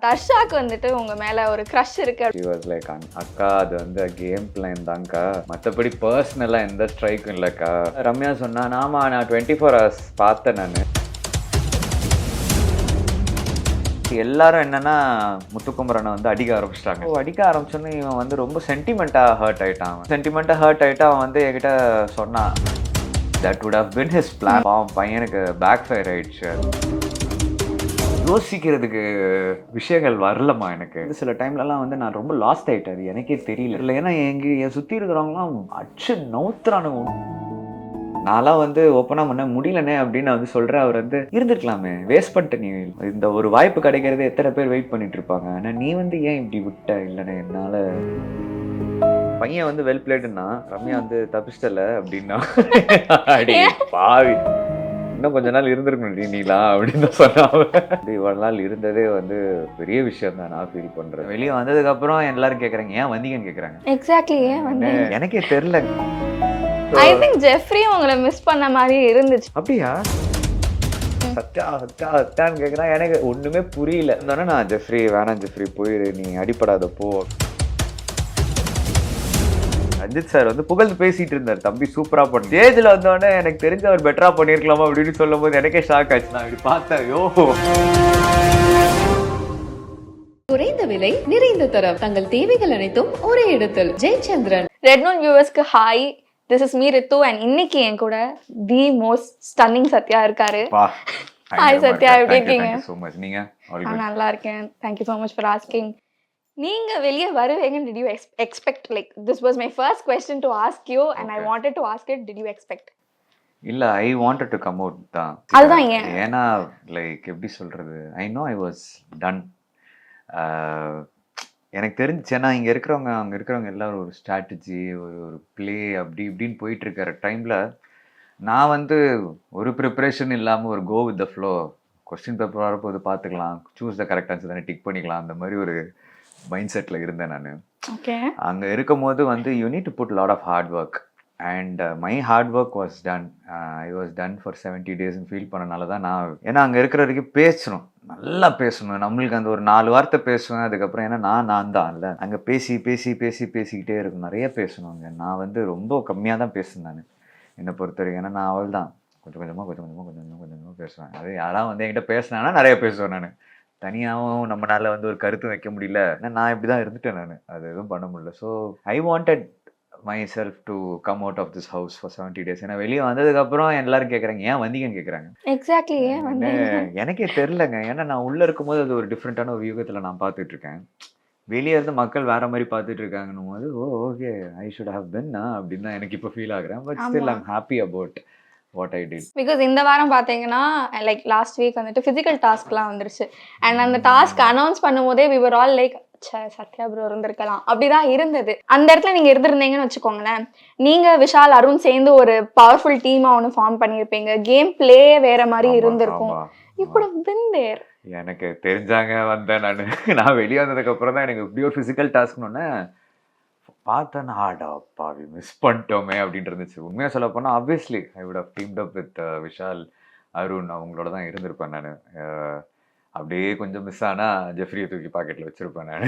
தர்ஷாக்கு வந்துட்டு உங்க மேல ஒரு க்ரஷ் இருக்கு. She was like, அக்கா அது வந்து கேம் பிளான் தான்க்கா, மற்றபடி பர்சனலாக எந்த ஸ்ட்ரைக்கும் இல்லைக்கா. ரம்யா சொன்னா, ஆமா நான் 24 hours பார்த்தேன் நான். எல்லாரும் என்னன்னா முத்துக்குமரனை வந்து அடிக்க ஆரம்பிச்சிட்டாங்க. அடிக்க ஆரம்பிச்சோன்னே இவன் வந்து ரொம்ப சென்டிமெண்ட்டாக ஹர்ட் ஆயிட்டான். சென்டிமெண்ட்டாக ஹர்ட் ஆகிட்டு அவன் வந்து என்கிட்ட சொன்னான், that would have been his plan. பையனுக்கு பேக் ஃபயர் ஆயிடுச்சு. யோசிக்கிறதுக்கு விஷயங்கள் வரலமா எனக்கு. சில டைம்லலாம் வந்து நான் ரொம்ப லாஸ்ட் ஆகிட்டேன், அது எனக்கே தெரியல. இல்லை ஏன்னா என் சுற்றி இருக்கிறவங்களாம் அச்சு நவுத்துறானுங்க. நான்லாம் வந்து ஓப்பனாக முன்ன முடியலனே அப்படின்னு வந்து சொல்கிறேன். அவர் வந்து இருந்துருக்கலாமே, வேஸ்ட் பண்ணிட்டு நீ இந்த ஒரு வாய்ப்பு கிடைக்கிறது எத்தனை பேர் வெயிட் பண்ணிட்டு இருப்பாங்க. ஆனால் நீ வந்து ஏன் இப்படி விட்ட? இல்லைண்ணே என்னால். பையன் வந்து வெல் பிளேடுன்னா ரம்யா வந்து தப்பிச்சிட்டல அப்படின்னா அடி பாவி, இன்னும் கொஞ்ச நாள் இருந்திருக்கணும் நீலா அப்படின்னு சொன்னாங்க. இவ்வளவு நாள் இருந்ததே வந்து பெரிய விஷயம் தான் நான் ஃபீல் பண்றேன். வெளியே வந்ததுக்கு அப்புறம் எல்லாரும் கேக்குறாங்க ஏன் வந்தீங்கன்னு கேக்குறாங்க. எக்ஸாக்ட்லி ஏன் வந்தீங்க? எனக்கே தெரியல. ஐ திங்க் ஜெஃப்ரி உங்களை மிஸ் பண்ண மாதிரி இருந்துச்சு. அப்படியா? சத்யா சத்யா சத்யான்னு கேட்குறான். எனக்கு ஒண்ணுமே புரியல. இருந்தானே நான் ஜெஃப்ரி வேணாம் ஜெஃப்ரி போயிரு, நீ அடிப்படாத போ. ரஞ்சித் சார் வந்து புகழ்ந்து பேசிட்டு இருந்தார், தம்பி சூப்பரா பண்ண. ஸ்டேஜ்ல வந்தோடனே எனக்கு தெரிஞ்ச அவர் பெட்டரா பண்ணிருக்கலாமா அப்படின்னு சொல்லும் போது எனக்கே ஷாக் ஆச்சு. நான் இப்படி பார்த்தேன், யோ குறைந்த விலை நிறைந்த தரம், தங்கள் தேவைகள் அனைத்தும் ஒரே இடத்தில். ஜெயச்சந்திரன். ரெட் நோட் வியூவர்ஸ்க்கு hi, this is me Rithu and இன்னைக்கு என் கூட தி மோஸ்ட் ஸ்டன்னிங் சத்யா இருக்காரு. ஹாய் சத்யா, எப்படி இருக்கீங்க? நீங்க? நல்லா இருக்கேன், thank you so much for asking. நீங்க வெளியே வருவீங்கன்னு did you expect? Like this was my first question to ask you and I wanted to ask it, did you expect? இல்ல, I wanted to come out தான். அதுதான் ஏன்? ஏன்னா like எப்படி சொல்றது, I know I was ton. எனக்கு தெரிஞ்சிச்சு. ஏன்னா அங்கே இருக்கிறவங்க எல்லாரும் ஒரு ஸ்ட்ராட்டஜி, ஒரு பிளே அப்படி இப்படின்னு போயிட்டு இருக்கிற டைம்ல நான் வந்து ஒரு ப்ரிப்பரேஷன் இல்லாமல் ஒரு go with the flow, question paper வரப்போது பார்த்துக்கலாம், சூஸ் த கரெக்ட் ஆன்சர் தானே டிக் பண்ணிக்கலாம், அந்த மாதிரி ஒரு மைண்ட் செட்டில் இருந்தேன் நான். அங்கே இருக்கும் போது வந்து you need to put lot of hard work and my hard work was done. I was done for 70 days feel பண்ணனால தான் நான். ஏன்னா அங்கே இருக்கிற வரைக்கும் பேசணும், நல்லா பேசணும். நம்மளுக்கு அந்த ஒரு 4 வார்த்தை பேசுவேன். அதுக்கப்புறம் ஏன்னா நான் தான் இல்லை, அங்கே பேசிக்கிட்டே இருக்கும், நிறைய பேசணும். அங்கே நான் வந்து ரொம்ப கம்மியாக தான் பேசுனேன் நான் என்னை பொறுத்த வரைக்கும். ஏன்னா நான் அவள் தான் கொஞ்சம் கொஞ்சமாக பேசுவேன். அது யாராவது வந்து என்கிட்ட பேசினாங்கன்னா நிறைய பேசுவேன் நான். தனியாகவும் நம்மளால வந்து ஒரு கருத்து வைக்க முடியல, நான் இப்படி தான் இருந்துட்டேன் நான், அது எதுவும் பண்ண முடியல. So I wanted myself to come out of this house for 70 days. ஏன்னா வெளியே வந்ததுக்கப்புறம் எல்லாரும் கேட்குறாங்க ஏன் வந்தீங்கன்னு கேட்குறாங்க. எக்ஸாக்ட்லி ஏன் வந்தீங்க? எனக்கே தெரிலங்க. ஏன்னா நான் உள்ளே இருக்கும்போது அது ஒரு டிஃப்ரெண்ட்டான ஒரு யூகத்தில் நான் பார்த்துட்டு இருக்கேன். வெளியே இருந்து மக்கள் வேற மாதிரி பார்த்துட்டு இருக்காங்கன்னும் போது okay I should have been அப்படின்னு தான் எனக்கு இப்போ ஃபீல் ஆகுறேன். But still I'm happy about what I did. Because இந்த வாரம் பார்த்தீங்கன்னா லைக் லாஸ்ட் வீக் வந்துட்டு ஃபிசிக்கல் டாஸ்க்லாம் வந்துருச்சு. அண்ட் அந்த டாஸ்க் அனௌன்ஸ் பண்ணும்போதே we were all like Sathya bro இருந்திருக்கலாம், அப்படிதான் இருந்தது. அந்த இடத்துல நீங்க இருந்திருந்தீங்கன்னு வச்சுக்கோங்களேன், நீங்க விஷால் அருண் சேர்ந்து ஒரு பவர்ஃபுல் டீமா ஒன்று ஃபார்ம் பண்ணியிருப்பீங்க. கேம் பிளே வேற மாதிரி இருந்திருக்கும். You could have been there. எனக்கு தெரிஞ்சாங்க வந்தேன் நான் வெளியே வந்ததுக்கு அப்புறம் தான் எனக்கு இப்படி ஒரு ஃபிசிக்கல் டாஸ்க்னு பார்த்தேன். பாவி மிஸ் பண்ணிட்டோமே அப்படின்னு இருந்துச்சு. உண்மையாக சொல்ல போனால் obviously I would have teamed up with Vishal Arun, அவங்களோட தான் இருந்திருப்பேன் நான். அப்படியே கொஞ்சம் மிஸ் ஆனா ஜெஃப்ரியை தூக்கி பாக்கெட்ல வச்சிருப்பேன் நான்.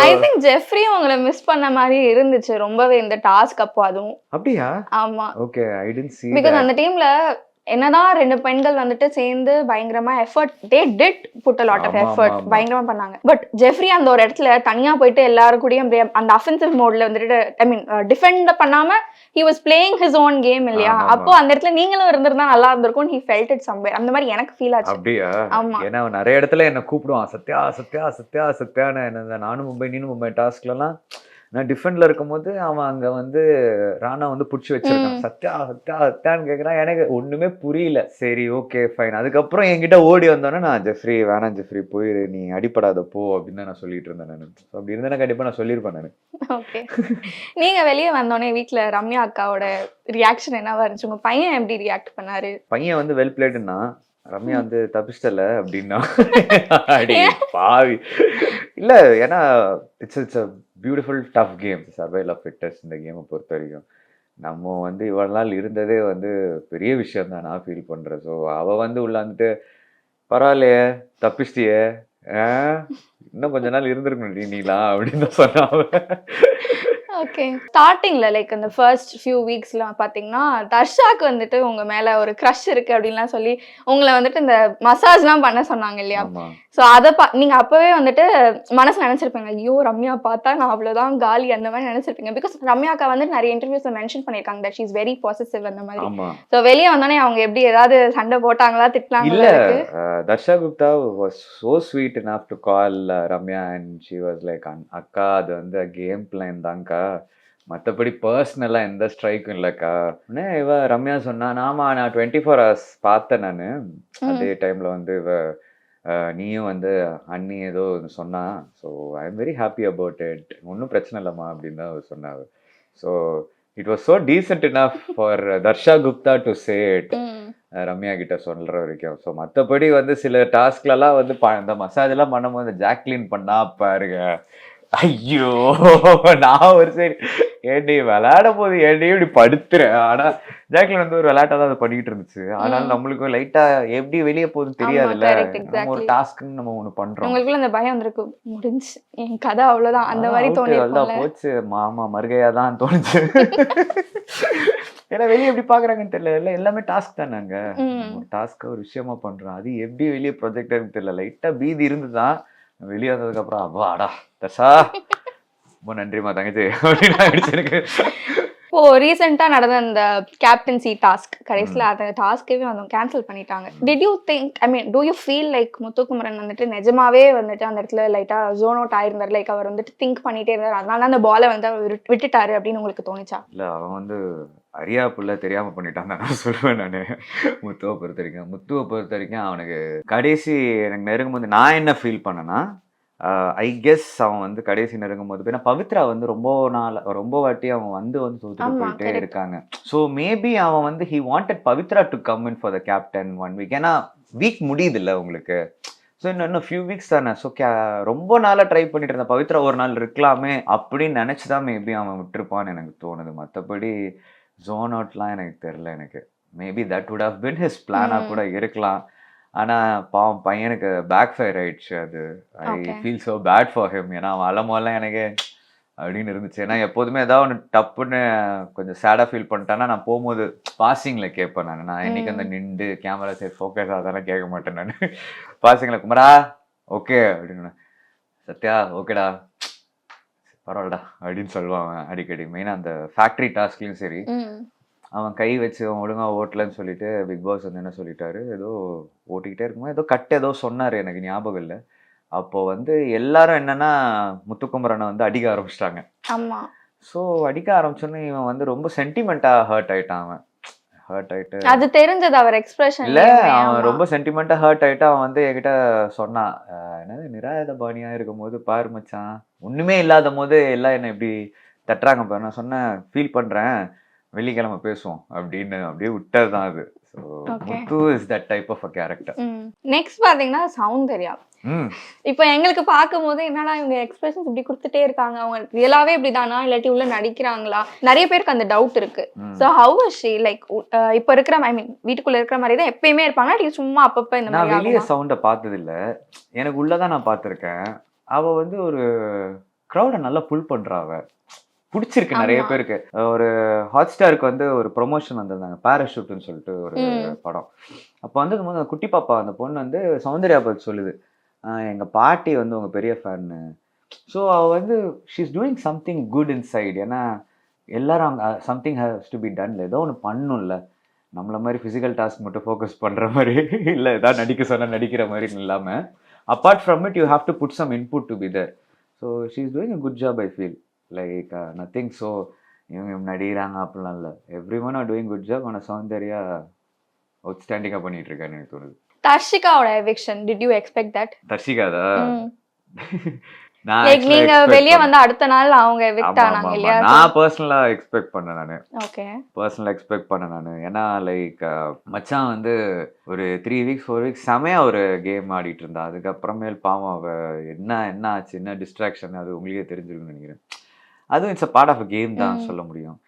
ஐ திங்க் ஜெஃப்ரி உங்களை மிஸ் பண்ண மாதிரி இருந்துச்சு ரொம்பவே இந்த டாஸ்க் அப்போ. அதுவும் அப்படியா? ஆமா. Okay, I didn't see that. Because அந்த டீம்ல என்னதான் 2 பெண்கள் வந்துட்டு சேர்ந்து பயங்கரமா effort, they did put a lot of effort, பயங்கரமா பண்ணாங்க. பட் ஜெஃப்ரி அந்த ஒரு இடத்துல தனியா போயிட்டு எல்லாரும் கூடயும் அந்த அஃபென்சிவ் மோட்ல வந்துட்டு ஐ மீன் டிஃபெண்ட் பண்ணாம he was playing his own game இல்லையா? அப்போ அந்த இடத்துல நீங்களும் இருந்திருந்தா நல்லா இருந்திருக்கும். he felt it somewhere. அந்த மாதிரி எனக்கு ஃபீல் ஆச்சு. அப்படியா? ஆமா. ஏன்னா நிறைய இடத்துல என்ன கூப்பிடுவான் சத்யா சத்யா சத்யா சத்யான்னு. என்ன நானும் மும்பை நீனும் மும்பை டாஸ்க்லாம் நான் டிஃபெண்ட்ல இருக்கும்போது அவன் அங்க வந்து ராணா வந்து பிடிச்சி வச்சிருக்கான். சத்யா சத்யா சத்யான்னு கேட்குறான். எனக்கு ஒண்ணுமே புரியல. சரி ஓகே ஃபைன். அதுக்கப்புறம் என்கிட்ட ஓடி வந்தோன்னே நான் ஜெஃப்ரி வேணாம் ஜெஃப்ரி போயிரு, நீ அடிப்படாத போ அப்படின்னு தான் நான் சொல்லிட்டு இருந்தேன் நான். அப்படி இருந்தேன்னா கண்டிப்பா நான் சொல்லியிருப்பேன் நான். ஓகே, நீங்க வெளியே வந்தோடனே வீட்டுல ரம்யா அக்காவோட ரியாக்ஷன் என்னவா இருந்துச்சு? உங்க பையன் எப்படி ரியாக்ட் பண்ணாரு? பையன் வந்து வெல் பிளேடுன்னா ரம்யா வந்து தப்பிச்சிட்டல அப்படின்னா அடி பாவி. இல்ல ஏன்னா it's a beautiful tough game, survival of fittest. இந்த கேமை பொறுத்த வரைக்கும் நம்ம வந்து இவ்வளவு நாள் இருந்ததே வந்து பெரிய விஷயம் தான் நான் ஃபீல் பண்றேன். ஸோ அவள் வந்து உள்ள வந்துட்டு பரவாயில்லையே தப்பிச்சிட்டியே இன்னும் கொஞ்ச நாள் இருந்திருக்கணும் நீங்களா அப்படின்னு தான் சொன்னாங்க. ஓகே. ஸ்டார்டிங்ல லைக் அந்த ஃபர்ஸ்ட் ஃபியூ வீக்ஸ்ல பாத்தீங்கன்னா தர்ஷாக்கு வந்துட்டு உங்க மேல ஒரு க்ரஷ் இருக்கு அப்படின்லாம் சொல்லி உங்களை வந்துட்டு இந்த மசாஜ்லாம் பண்ண சொன்னாங்க இல்லையா? ஆமா ஸோ அதை நீங்க அப்பவே வந்துட்டு மனசுல நினைச்சிருப்பீங்க, ஐயோ ரம்யா பார்த்தா நான் அவ்வளவுதான் காலி அந்த மாதிரி நினைச்சிருப்பீங்க. பிகாஸ் ரம்யாக்கா வந்து நிறைய இன்டர்வியூஸ்ல மென்ஷன் பண்ணிருக்காங்க that she is very positive அந்த மாதிரி. ஆமா ஸோ வெளியே வந்தோடனே அவங்க எப்படி ஏதாவது சண்டை போட்டாங்களா இல்ல திட்டலாங்களா இருக்கு? Darsha Gupta was so sweet enough to call Ramya and she was like அக்கா அது வந்து கேம் பிளான் தான்க்கா, மற்றபடி பர்சனலா எந்த ஸ்ட்ரைக்கும் இல்லக்கா. உடனே இவ ரம்யா சொன்னா, ஆமா நான் 24 hours பார்த்தேன் நானு. அதே டைம்ல வந்து இவ நீயும் வந்து அண்ணி ஏதோ சொன்னா, so I am very happy about it, ஒன்றும் பிரச்சனை இல்லைம்மா அப்படின்னு தான் அவர் சொன்னார். So it was so decent enough for Darsha Gupta to say it Ramya கிட்ட சொல்ற வரைக்கும். ஸோ மற்றபடி வந்து சில டாஸ்க்லலாம் வந்து இந்த மசாஜ் எல்லாம் பண்ணும்போது ஜாக்லின் பண்ணா பாருங்க, ஐயோ நான் ஒரு சரி ஏண்டி விளையாட போது ஏண்டி இப்படி படுத்துறேன். ஆனா ஜாக்லின் வந்து ஒரு விளையாட்டா தான் அதை பண்ணிட்டு இருந்துச்சு. ஆனாலும் நம்மளுக்கும் லைட்டா எப்படி வெளியே போகுதுன்னு தெரியாதுல்ல, நம்ம ஒரு டாஸ்க்னு நம்ம ஒண்ணு பண்றோம். உங்களுக்குள்ள அந்த பயம் வந்திருக்கு, முடிஞ்சு என் கதை அவ்வளவுதான் அந்த மாதிரி அதான் போச்சு மாமா மருகையா தான் தோணுச்சு. ஏன்னா வெளியே எப்படி பாக்குறாங்கன்னு தெரியல, எல்லாமே டாஸ்க் தானே. அங்க ஒரு டாஸ்க் ஒரு விஷயமா பண்றோம், அது எப்படி வெளியே ப்ரொஜெக்டர்னு தெரியல. லைட்டா பீதி இருந்துதான், வெளியே வந்ததுக்கு அப்புறம் அவாடா தர்ஷா ரொம்ப நன்றிமா தங்கச்சி அப்படின்னு ஆயிடுச்சு எனக்கு. இப்போ ரீசெண்டா நடந்த அந்த கேப்டன்சி டாஸ்க் கடைசியில் அந்த டாஸ்க்கே வந்து கேன்சல் பண்ணிட்டாங்க. Did you think, I mean do you feel like Muthukumaran வந்துட்டு நிஜமாவே வந்துட்டு அந்த இடத்துல லைட்டா ஜோன் அவுட் ஆயிருந்தார், லைக் அவர் வந்துட்டு திங்க் பண்ணிட்டே இருந்தார், அதனால அந்த பாலை வந்து அவர் விட்டுட்டாரு அப்படின்னு உங்களுக்கு தோணுச்சா? இல்ல அவன் வந்து அரியா புள்ள தெரியாம பண்ணிட்டான் நான் சொல்லுவேன். நான் முத்துவை பொறுத்த வரைக்கும் அவனுக்கு கடைசி எனக்கு நெருங்கும் போது நான் என்ன ஃபீல் பண்ணேன்னா, ஐ கெஸ் அவன் வந்து கடைசி நெருங்கும் போது ஏன்னா பவித்ரா வந்து ரொம்ப வாட்டி அவன் வந்து தோத்துட்டு போயிட்டே இருக்காங்க. ஸோ மேபி அவன் வந்து he wanted Pavithra to come in for the captain 1 week. ஏன்னா வீக் முடியுது இல்லை உங்களுக்கு, ஸோ இன்னும் ஃபியூ வீக்ஸ் தானே. ஸோ ரொம்ப நாளாக ட்ரை பண்ணிட்டு இருந்த பவித்ரா ஒரு நாள் இருக்கலாமே அப்படின்னு நினச்சிதான் மேபி அவன் விட்டுருப்பான்னு எனக்கு தோணுது. மற்றபடி ஜோன் அவுட்லாம் எனக்கு தெரில. எனக்கு maybe that would have been his பிளானாக கூட இருக்கலாம். ஆனால் பாவம் பையனுக்கு பேக் ஃபயர் ஆயிடுச்சு. அது I feel so bad for him. ஏன்னா அவன் அலமோலாம் எனக்கு அப்படின்னு இருந்துச்சு. ஏன்னா எப்போதுமே ஏதாவது ஒன்று டப்புன்னு கொஞ்சம் சேடாக ஃபீல் பண்ணிட்டான்னா நான் போகும்போது பாசிங்கில் கேட்பேன். நான் இன்னைக்கு அந்த நின்று கேமரா சரி ஃபோக்கஸ் அதெல்லாம் கேட்க மாட்டேன். நான் பாசிங்கில் குமரா ஓகே அப்படின்னு, சத்யா ஓகேடா பரவாயில்லடா அப்படின்னு சொல்லுவான் அடிக்கடி. மெயினாக அந்த ஃபேக்ட்ரி டாஸ்க்லையும் சரி, அவன் கை வச்சு அவன் ஒழுங்காக ஓட்டலன்னு சொல்லிட்டு பிக் பாஸ் வந்து என்ன சொல்லிட்டாரு, ஏதோ ஓட்டிக்கிட்டே இருக்கும்போது ஏதோ ஏதோ சொன்னார், எனக்கு ஞாபகம் இல்லை. அப்போ வந்து எல்லாரும் என்னன்னா முத்துக்குமரனை வந்து அடிக்க ஆரம்பிச்சிட்டாங்க. ஸோ அடிக்க ஆரம்பிச்சோன்னே இவன் வந்து ரொம்ப சென்டிமெண்ட்டாக ஹர்ட் ஆயிட்டான். அவன் ஹர்ட் ஆயிட்டு அது தெரிஞ்சது அவர் எக்ஸ்பிரஷன் இல்ல, அவன் ரொம்ப சென்டிமெண்டா ஹர்ட் ஆயிட்டு அவன் வந்து என்கிட்ட சொன்னான், என்னது நிராயுத பாணியா இருக்கும் போது பாரு மச்சான், ஒண்ணுமே இல்லாத போது எல்லாம் என்ன இப்படி தட்டுறாங்க பாரு. நான் சொன்னேன் ஃபீல் பண்றேன், வெள்ளிக்கிழமை பேசுவோம் அப்படின்னு அப்படியே விட்டதுதான் அது. So Muthu is that type of a character. Next பாத்தீங்கன்னா சௌந்தர்யா. இப்போ எங்களுக்கு பார்க்கும்போது என்னடா இவங்க எக்ஸ்பிரஷன்ஸ் இப்படி கொடுத்துட்டே இருக்காங்க, அவங்க ரியலாவே இப்படிதானா இல்லாட்டி உள்ள நடிக்கிறாங்களா, நிறைய பேருக்கு அந்த டவுட் இருக்கு. So how is she like இப்போ இருக்கிற, ஐ மீன் வீட்டுக்குள்ள இருக்கிற மாதிரி தான் எப்பயுமே இருப்பாங்க, சும்மா அப்பப்ப இந்த மாதிரி? நான் வெளியே சவுண்டை பார்த்தது இல்லை, எனக்கு உள்ளதான் நான் பார்த்துருக்கேன். அவ வந்து ஒரு க்ரௌடை நல்லா புல் பண்றா, அவ பிடிச்சிருக்கு நிறைய பேருக்கு. ஒரு ஹாட் ஸ்டாருக்கு வந்து ஒரு ப்ரொமோஷன் வந்திருந்தாங்க, பேராஷூட்னு சொல்லிட்டு ஒரு படம். அப்போ வந்து குட்டி பாப்பா அந்த பொண்ணு வந்து சௌந்தர்யா பார்த்து சொல்லுது, எங்க பாட்டி வந்து உங்க பெரிய ஃபேன்னு. ஸோ அவ வந்து she is doing something good inside. ஏன்னா எல்லாரும் அங்கே something has to be done, ஏதோ ஒன்று பண்ணும்ல, நம்மள மாதிரி ஃபிசிக்கல் டாஸ்க் மட்டும் ஃபோக்கஸ் பண்ணுற மாதிரி இல்லை, ஏதாவது நடிக்க சொன்னால் நடிக்கிற மாதிரி இல்லாமல் apart from it you have to put some input to be there. So she is doing a good job I feel like nothing. So இவங்க நடிக்கிறாங்க அப்படிலாம் இல்லை, everyone are doing good job. ஆனால் சௌந்தர்யா அவுட்ஸ்டாண்டிங்காக பண்ணிட்டு இருக்கான்னு எனக்கு தோணுது. தர்ஷிகாவோட eviction, did you expect that? தர்ஷிகாதா நீங்க வெளிய வந்து அடுத்த நாள் அவங்க எவிக்ட் ஆனாங்க இல்லையா? நான் பர்சனலா எக்ஸ்பெக்ட் பண்ணேன். நானு ஓகே பர்சனலா எக்ஸ்பெக்ட் பண்ணேன் நானு. ஏன்னா லைக் மச்சான் வந்து ஒரு 3 weeks 4 weeks செமையா ஒரு கேம் ஆடிட்டு இருந்தா. அதுக்கப்புறமேல் பாவம் அவ என்ன ஆச்சு, என்ன டிஸ்ட்ராக்ஷன், அது உங்களுக்கே தெரிஞ்சிருக்குன்னு நினைக்கிறேன். அதுவும் it's a part of a game தான் சொல்ல முடியும்.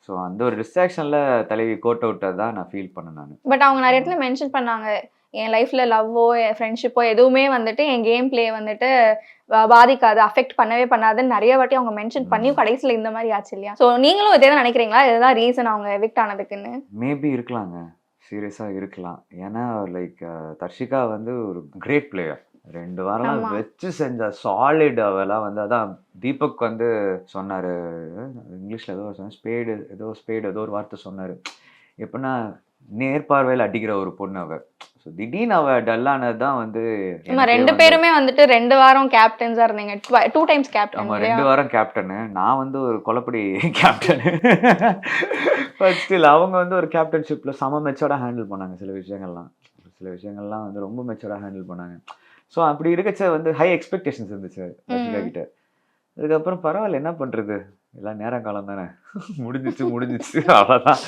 ஸோ அந்த ஒரு டிஸ்ட்ராக்ஷன்ல தலைவி கோட் அவுட் தான் நான் ஃபீல் பண்ணேன் நான். பட் அவங்க நிறைய இடத்துல மென்ஷன் பண்ணாங்க, என் லைஃப்ல லவ்வோ என் ஃப்ரெண்ட்ஷிப்போ எதுவுமே வந்துட்டு என் கேம் பிளே வந்துட்டு பாதிக்காது, அஃபெக்ட் பண்ணவே பண்ணாதுன்னு நிறைய வாட்டி அவங்க மென்ஷன் பண்ணி கடைசியில் இந்த மாதிரி ஆச்சு இல்லையா? ஸோ நீங்களும் இதே தான் நினைக்கிறீங்களா? இதுதான் ரீசன் அவங்க எவிக்ட் ஆனதுக்குன்னு? மேபி இருக்கலாங்க, சீரியஸாக இருக்கலாம். ஏன்னா லைக் தர்ஷிகா வந்து ஒரு கிரேட் பிளேயர். 2 வாரம்லாம் ஆமா. வச்சு செஞ்ச சாலிட். அவெல்லாம் வந்து அதான் தீபக் வந்து சொன்னார், இங்கிலீஷில் ஏதோ ஸ்பேடு ஏதோ ஒரு வார்த்தை சொன்னார். எப்படின்னா நேர்பார்வையில் அடிக்கிற ஒரு பொண்ணு அவ. ஸோ திடீர்னு அவ டல்லானது தான் வந்து நம்ம 2 பேருமே வந்துட்டு 2 வாரம் கேப்டன்ஸா இருந்தீங்க. 2 டைம்ஸ் கேப்டன். ஆமாம், 2 வாரம் கேப்டனு. நான் வந்து ஒரு கொலப்படி கேப்டனு. பட் ஸ்டில் அவங்க வந்து ஒரு கேப்டன்ஷிப்பில் செம மெச்சோர்டாக ஹேண்டில் பண்ணாங்க. சில விஷயங்கள்லாம் வந்து ரொம்ப மெச்சோர்டாக ஹேண்டில் பண்ணாங்க. ஸோ அப்படி இருக்கச்ச வந்து ஹை எக்ஸ்பெக்டேஷன்ஸ் இருந்துச்சு ரஷிகா கிட்ட. அதுக்கப்புறம் பரவாயில்ல, என்ன பண்ணுறது, எல்லாம் நேரம் காலம் தானே, முடிஞ்சிச்சு அவ்வளோதான்,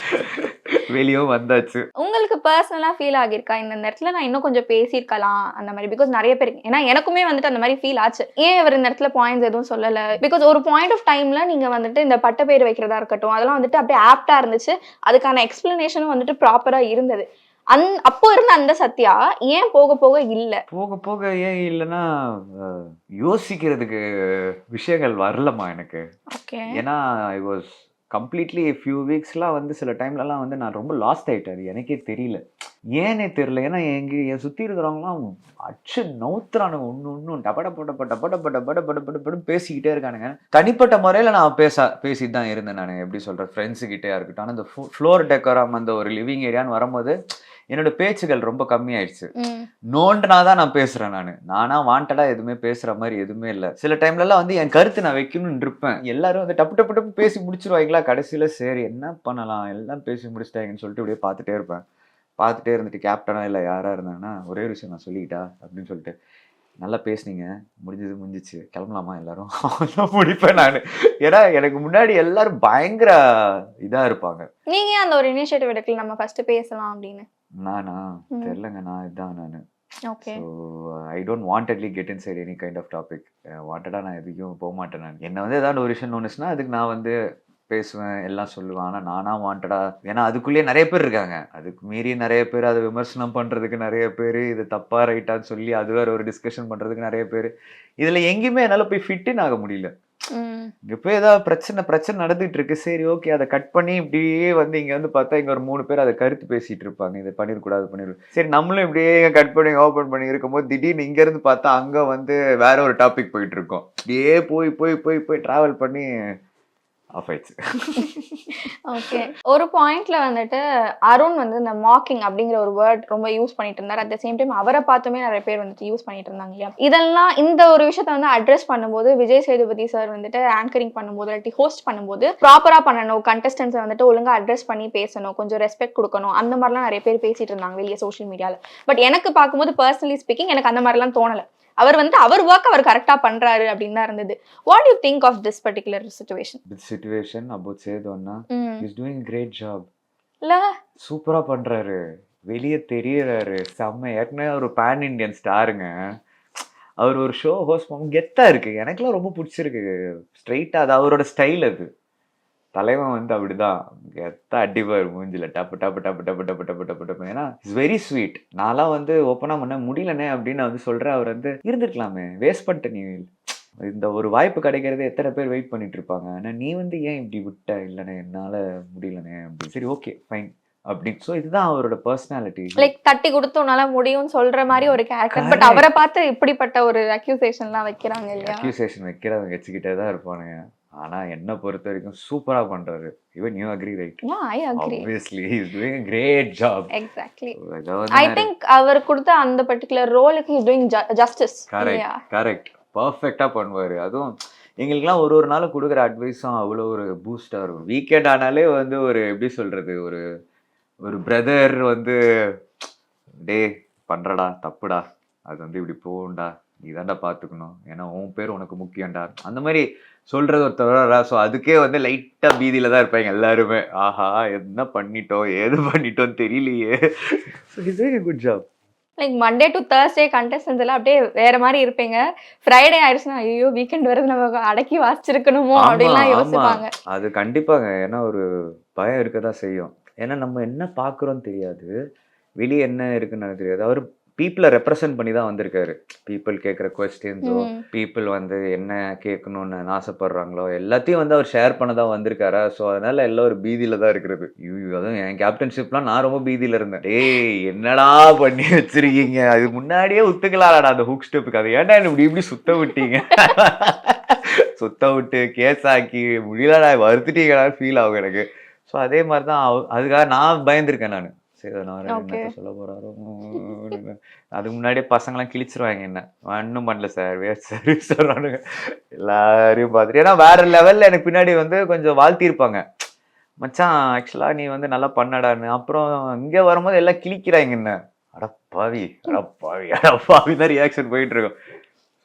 வெளியும் வந்தாச்சு. உங்களுக்கு பர்சனலா ஃபீல் ஆகியிருக்கா இந்த இடத்துல நான் இன்னும் கொஞ்சம் பேசியிருக்கலாம் அந்த மாதிரி? பிகாஸ் நிறைய பேர், ஏன்னா எனக்குமே வந்துட்டு அந்த மாதிரி ஃபீல் ஆச்சு. ஏன் இவர் இந்த இடத்துல பாயிண்ட்ஸ் எதுவும் சொல்லலை? பிகாஸ் ஒரு பாயிண்ட் ஆஃப் டைம்ல நீங்க வந்துட்டு இந்த பட்ட பேர் வைக்கிறதா இருக்கட்டும், அதெல்லாம் வந்துட்டு அப்படியே ஆப்டா இருந்துச்சு. அதுக்கான எக்ஸ்பிளனேஷனும் வந்துட்டு ப்ராப்பரா இருந்தது. அப்போ இருந்த அந்த சத்யா ஏன் போக போக ஏன் இல்லைன்னா யோசிக்கிறதுக்கு விஷயங்கள் வரலமா எனக்கு. ஓகே. ஏன்னா ஐ வாஸ் கம்ப்ளீட்லி ஃபியூ வீக்ஸ்லாம் வந்து சில டைம்லலாம் வந்து நான் ரொம்ப லாஸ்ட் ஆகிட்டேன். அது எனக்கே தெரியல, ஏன்னே தெரியல. ஏன்னா என் சுற்றி இருக்கிறவங்களாம் அச்சு நவுத்துறானுங்க, ஒன்றும் டபட பேசிக்கிட்டே இருக்கானுங்க. தனிப்பட்ட முறையில் நான் பேசிட்டு தான் இருந்தேன். நான் எப்படி சொல்கிறேன், ஃப்ரெண்ட்ஸுக்கிட்டே இருக்கட்டும். ஆனால் அந்த ஃப்ளோர் டெக்கோரம் அந்த ஒரு லிவிங் ஏரியான்னு வரும்போது என்னோட பேச்சுகள் ரொம்ப கம்மியாயிடுச்சு. நோண்டனா தான் நான் பேசுறேன். நானா வாண்டடா எதுவுமே பேசுற மாதிரி எதுவுமே இல்லை. சில டைம்லலாம் வந்து என் கருத்து நான் வைக்கணும்னு இருப்பேன். எல்லாரும் வந்து டப்பு பேசி முடிச்சிருவாங்களா. கடைசியில சரி என்ன பண்ணலாம், எல்லாம் பேசி முடிச்சிட்டாங்கன்னு சொல்லிட்டு அப்படியே பார்த்துட்டே இருந்துட்டு கேப்டனா இல்லை யாரா இருந்தாங்கன்னா ஒரே விஷயம் நான் சொல்லிக்கிட்டா அப்படின்னு சொல்லிட்டு, நல்லா பேசுனீங்க, முடிஞ்சிச்சு, கிளம்பலாமா எல்லாரும் முடிப்பேன் நான். ஏன்னா எனக்கு முன்னாடி எல்லாரும் பயங்கர இதா இருப்பாங்க. நீங்க அந்த ஒரு இனிஷியேட்டிவ் எடுக்கல, நம்ம ஃபர்ஸ்ட் பேசலாம் அப்படின்னு? நானா தெரியலங்க, நான் இதுதான் நான். Okay. So I don't wantedly get inside any kind of topic. வாண்டடாக நான் எதுக்கும் போக மாட்டேன். நான் என்ன வந்து ஏதாவது ஒரு விஷயம் ஒன்றுச்சுன்னா அதுக்கு நான் வந்து பேசுவேன், எல்லாம் சொல்லுவேன். ஆனால் நானா வாண்டடா, ஏன்னா அதுக்குள்ளேயே நிறைய பேர் இருக்காங்க. அதுக்கு மீறி நிறைய பேர் அதை விமர்சனம் பண்ணுறதுக்கு நிறைய பேர், இது தப்பா ரைட்டான்னு சொல்லி அது வேற ஒரு டிஸ்கஷன் பண்ணுறதுக்கு நிறைய பேர். இதில் எங்கேயுமே என்னால் போய் ஃபிட்டின் ஆக முடியல. இப்போ ஏதாவது பிரச்சனை நடந்துட்டு இருக்கு, சரி ஓகே அதை கட் பண்ணி இப்படியே வந்து இங்க வந்து பார்த்தா இங்க ஒரு 3 பேர் அதை கருத்து பேசிட்டு இருப்பாங்க, இதை பண்ணிடக்கூடாது. சரி நம்மளும் இப்படியே கட் பண்ணி ஓபன் பண்ணி இருக்கும்போது திடீர்னு இங்க இருந்து பார்த்தா அங்க வந்து வேற ஒரு டாபிக் போயிட்டு இருக்கோம். இப்படியே போய் டிராவல் பண்ணி ஆஃப் ஆயிடுச்சு. ஓகே. ஒரு பாயிண்ட்ல வந்துட்டு அருண் வந்து இந்த மாக்கிங் அப்படிங்கிற ஒரு வேர்ட் ரொம்ப யூஸ் பண்ணிட்டு இருந்தார். அட் த சேம் டைம் அவரை பார்த்துமே நிறைய பேர் வந்துட்டு யூஸ் பண்ணிட்டு இருந்தாங்க இல்லையா? இதெல்லாம் இந்த ஒரு விஷயத்த வந்து அட்ரஸ் பண்ணும்போது விஜய் சேதுபதி சார் வந்துட்டு ஆங்கரிங் பண்ணும்போது இல்லாட்டி ஹோஸ்ட் பண்ணும்போது ப்ராப்பரா பண்ணணும், கண்டஸ்டன்ஸை வந்துட்டு ஒழுங்கா அட்ரஸ் பண்ணி பேசணும், கொஞ்சம் ரெஸ்பெக்ட் கொடுக்கணும், அந்த மாதிரிலாம் நிறைய பேர் பேசிட்டு இருந்தாங்க வெளியே சோஷியல் மீடியால. பட் எனக்கு பார்க்கும்போது பர்சனலி ஸ்பீக்கிங் எனக்கு அந்த மாதிரிலாம் தோணலை. அவர் வந்துட்டு அவர் ஒர்க் அவர் கரெக்டா பண்றாரு அப்படின்னு தான் இருந்தது. What you think of this particular situation? This situation about சேதுன்னா இஸ் டூயிங் கிரேட் ஜாப். இல்ல சூப்பரா பண்றாரு, வெளியே தெரியறாரு, செம்ம. ஏற்கனவே ஒரு பேன் இண்டியன் ஸ்டாருங்க. அவர் ஒரு ஷோ ஹோஸ்ட் பண்ண கெத்தா இருக்கு, எனக்குலாம் ரொம்ப பிடிச்சிருக்கு. ஸ்ட்ரைட்டா அது அவரோட ஸ்டைல். அது தலைவன் வந்து அப்படிதான் கெத்தா அடிப்பார் மூஞ்சில டப்பு. ஏன்னா இட்ஸ் வெரி ஸ்வீட். நான்லாம் வந்து ஓப்பனா பண்ண முடியலனே அப்படின்னு வந்து சொல்றேன். அவர் வந்து இருந்திருக்கலாமே, வேஸ்ட் பண்ணிட்ட நீ, இந்த ஒரு வாய்ப்பு கிடைக்கிறது எத்தனை பேர் வெயிட் பண்ணிட்டு இருப்பாங்க, ஆனா நீ வந்து ஏன் இப்படி விட்ட, இல்லைண்ணே என்னால முடியலனே அப்படி, சரி ஓகே ஃபைன் அப்படின்னு. ஸோ இதுதான் அவரோட பர்சனாலிட்டி. லைக் தட்டி கொடுத்தோம்னால முடியும்னு சொல்ற மாதிரி ஒரு கேரக்டர். பட் அவரை பார்த்து இப்படிப்பட்ட ஒரு அக்யூசேஷன்லாம் வைக்கிறாங்க இல்லையா? அக்யூசேஷன் வைக்கிறவங்க வச்சுக்கிட்டே தான் இருப்பானுங்க. ஆனா என்ன பொறுத்த வரைக்கும் சூப்பரா பண்றாரு. Even you agree, right? Yeah, I agree. Obviously he is doing a great job. Exactly. I think அவர் கொடுத்த அந்த பர்టిక్యులர் ரோலுக்கு he is doing justice. Correct. பர்ஃபெக்ட்டா பண்ணுவாரு. அதுவும் எங்களுக்குலாம் ஒரு நாள் கொடுக்குற அட்வைஸும் அவ்வளோ ஒரு பூஸ்டா இருக்கும். வீக்கெண்ட் ஆனாலே வந்து ஒரு எப்படி சொல்றது, ஒரு பிரதர் வந்து டே பண்றடா தப்புடா, அது வந்து இப்படி போகும்டா, நீ தாண்டா பார்த்துக்கணும், ஏன்னா உன் பேர் உனக்கு முக்கியம்டா, அந்த மாதிரி சொல்றது ஒருத்தவரா. ஸோ அதுக்கே வந்து லைட்டா பீதியில தான் இருப்பாங்க எல்லாருமே. ஆஹா என்ன பண்ணிட்டோம் ஏது பண்ணிட்டோம் தெரியலையே. So is very good job. Like Monday to Thursday contestants எல்லாம் அப்படியே வேற மாதிரி இருப்பீங்க. ஃப்ரைடே ஆயிடுச்சுன்னா ஐயோ வீக்கெண்ட் வருது நம்ம அடக்கி வாசிச்சிருக்கணுமோ அப்படின்லாம் யோசிப்பாங்க. அது கண்டிப்பாங்க. ஏன்னா ஒரு பயம் இருக்கதான் செய்யும். ஏன்னா நம்ம என்ன பார்க்குறோன்னு தெரியாது. வெளியே என்ன இருக்குன்னு எனக்கு தெரியாது. அவர் பீப்புளை ரெப்ரசன்ட் பண்ணி தான் வந்திருக்காரு. பீப்புள் கேட்குற கொஸ்டின்ஸோ, பீப்புள் வந்து என்ன கேட்கணும்னு ஆசைப்படுறாங்களோ எல்லாத்தையும் வந்து அவர் ஷேர் பண்ண தான் வந்திருக்காரா. ஸோ அதனால எல்லாம் ஒரு பீதியில தான் இருக்கிறது. அதுவும் என் கேப்டன்ஷிப்லாம் நான் ரொம்ப பீதியில இருந்தேன். டேய் என்னடா பண்ணி வச்சிருக்கீங்க, அது முன்னாடியே ஒத்துக்கலாம்டா அந்த ஹுக் ஸ்டெப்புக்கு, அதை ஏன்டா இப்படி இப்படி சுத்த விட்டீங்க, சுத்த விட்டு கேஸ் ஆக்கி முடியலடா வருத்திட்டீங்கடா ஃபீல் ஆகும் எனக்கு. ஸோ அதே மாதிரி தான் அதுக்காக நான் பயந்துருக்கேன் நான். சரி நான் என்ன சொல்ல போறாரோ, அதுக்கு முன்னாடியே பசங்களாம் கிழிச்சிருவாங்க என்ன, ஒன்றும் பண்ணல சார் வேஸ்ட் சர்வீஸ் சொல்றானுங்க எல்லாரையும் பார்த்துட்டு. ஏன்னா வேற லெவல்ல எனக்கு பின்னாடி வந்து கொஞ்சம் வாழ்த்திருப்பாங்க, மச்சான் ஆக்சுவலா நீ வந்து நல்லா பண்ணடான்னு. அப்புறம் இங்க வரும்போது எல்லாம் கிழிக்கிறாங்க என்ன, அடப்பாவி அடப்பாவி அடப்பாவி தான் ரியாக்ஷன் போயிட்டு இருக்கும்.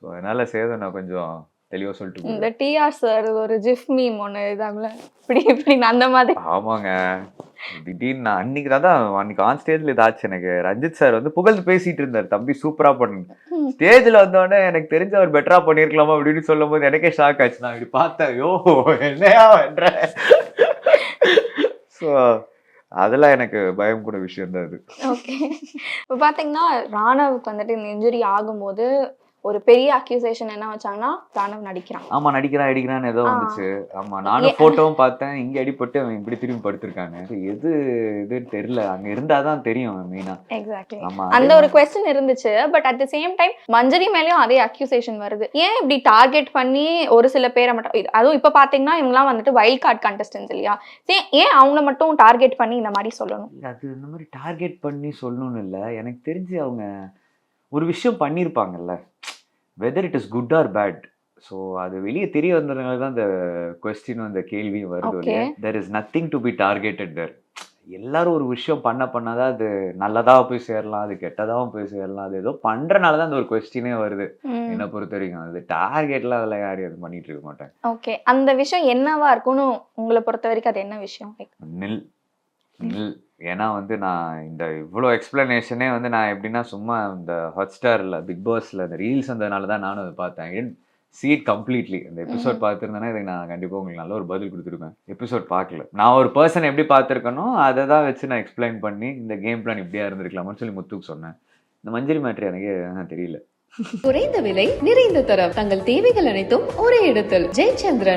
ஸோ அதனால சேது நான் கொஞ்சம் தெளிவா சொல்லிட்டு இந்த டிஆர் சார் ஒரு ஜிஃப் மீம் ஒன்று இதாகல இப்படி இப்படி அந்த மாதிரி. ஆமாங்க, திடீர்னு நான் அன்னைக்கு ஆன் ஸ்டேஜ்ல இதாச்சு எனக்கு. ரஞ்சித் சார் வந்து புகழ்ந்து பேசிட்டு இருந்தார், தம்பி சூப்பரா பண்ணுங்க. ஸ்டேஜ்ல வந்தோடனே எனக்கு தெரிஞ்ச அவர் பெட்டரா பண்ணிருக்கலாமா அப்படின்னு சொல்லும் போது எனக்கே ஷாக் ஆச்சு. நான் இப்படி பார்த்தேன், யோ என்னையா பண்ற. ஸோ அதெல்லாம் எனக்கு பயம் கூட விஷயம் தான் அது. ஓகே, இப்போ பார்த்தீங்கன்னா ராணவுக்கு வந்துட்டு இந்த இன்ஜுரி ஆகும்போது ஒரு பெரிய அக்யூசேஷன் என்ன வச்சாங்கன்னா ராணவ் நடிக்கிறான். ஆமா நடிக்கிறான் அடிக்கிறான்னு ஏதோ வந்துச்சு. ஆமா நானும் போட்டோவும் பார்த்தேன், இங்க அடிபட்டு அவன் இப்படி திரும்பி படுத்திருக்காங்க. எது இதுன்னு தெரியல, அங்க இருந்தாதான் தெரியும் மெயினா. எக்ஸாக்ட்லி ஆமா அந்த ஒரு கொஸ்டின் இருந்துச்சு. But at the same time Manjari மேலயும் அதே அக்யூசேஷன் வருது. ஏன் இப்படி டார்கெட் பண்ணி ஒரு சில பேரை மட்டும், அதுவும் இப்ப பாத்தீங்கன்னா இவங்கலாம் வந்துட்டு வைல்ட் கார்டு கண்டஸ்டன்ஸ் இல்லையா, ஏன் அவங்கள மட்டும் டார்கெட் பண்ணி இந்த மாதிரி சொல்லணும்? அது இந்த மாதிரி டார்கெட் பண்ணி சொல்லணும்னு இல்லை, எனக்கு தெரிஞ்சு அவங்க ஒரு விஷயம் பண்ணியிருப்பாங்கல்ல, whether it is good or bad. So அது வெளியே தெரிய வந்ததுனால தான் இந்த கொஸ்டினும் இந்த கேள்வியும் வருது. There is nothing to be targeted there. எல்லாரும் ஒரு விஷயம் பண்ணாதான் அது நல்லதாக போய் சேரலாம், அது கெட்டதாகவும் போய் சேரலாம். அது ஏதோ பண்றனால தான் அந்த ஒரு கொஸ்டினே வருது என்னை பொறுத்த வரைக்கும். அது டார்கெட்லாம் அதெல்லாம் யாரும் அது பண்ணிட்டு இருக்க மாட்டேன். ஓகே, அந்த விஷயம் என்னவா இருக்கும்னு உங்களை பொறுத்த வரைக்கும் அது என்ன விஷயம்? நில் ஏன்னா வந்து நான் இந்த இவ்வளோ எக்ஸ்பிளனேஷனே வந்து நான் எப்படின்னா சும்மா இந்த ஹாட்ஸ்டாரில் பிக் பாஸில் இந்த ரீல்ஸ் வந்ததுனால தான் நானும் அதை பார்த்தேன். சீட் கம்ப்ளீட்லி அந்த எபிசோட் பார்த்துருந்தேன்னா இதுக்கு நான் கண்டிப்பாக உங்களுக்கு நல்ல ஒரு பதில் கொடுத்துருப்பேன். எபிசோட் பார்க்கல, நான் ஒரு பர்சன் எப்படி பார்த்துருக்கனோ அதை தான் வச்சு நான் எக்ஸ்பிளைன் பண்ணி இந்த கேம் பிளான் இப்படியா இருந்திருக்கலாமான்னு சொல்லி முத்துக்கு சொன்னேன். இந்த மஞ்சரி மேட்ரு எனக்கு தெரியல. குறைந்த விலை நிறைந்த தரம், தங்கள் தேவைகள் அனைத்தும் ஒரே இடத்தில். ஜெயச்சந்திரன்.